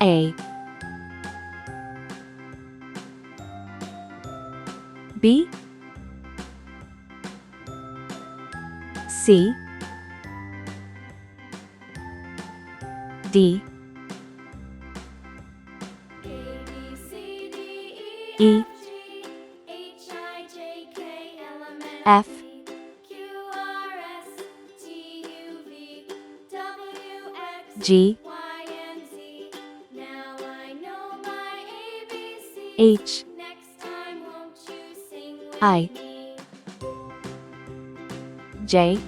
A, B, C, D, E, F, G, H, I, J,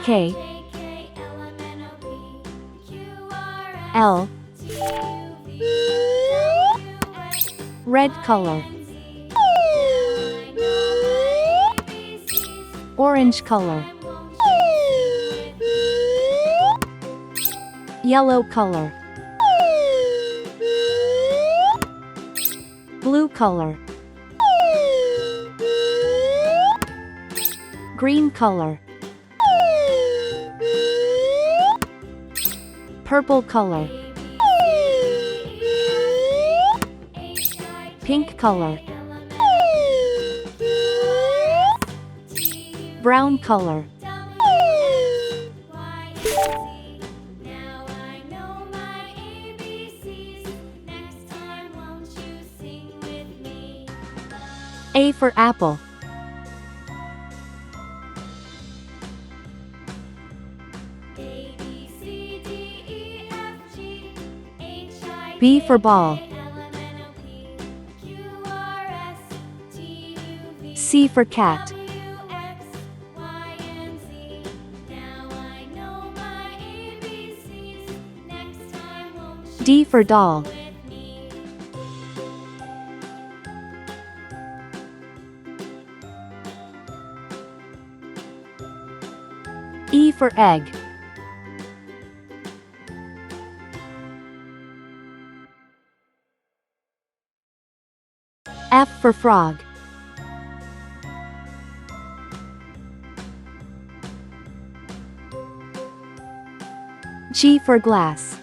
K, L, red color, orange color, yellow color, blue color, green color, purple color, pink color, brown color, A for apple, B for ball, C for cat, D for doll, E for egg, F for frog, G for glass,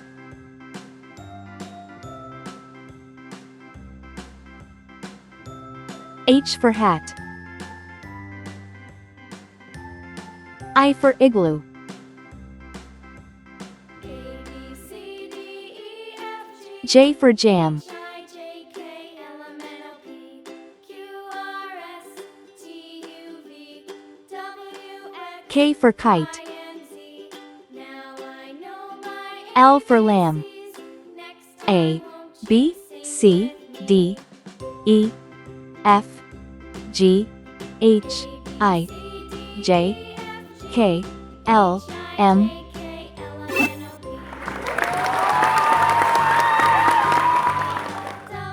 H for hat, I for igloo, J for jam, K for kite, L for lamb, A, B, C, D, E, F, G, H, I, J, K, L, M,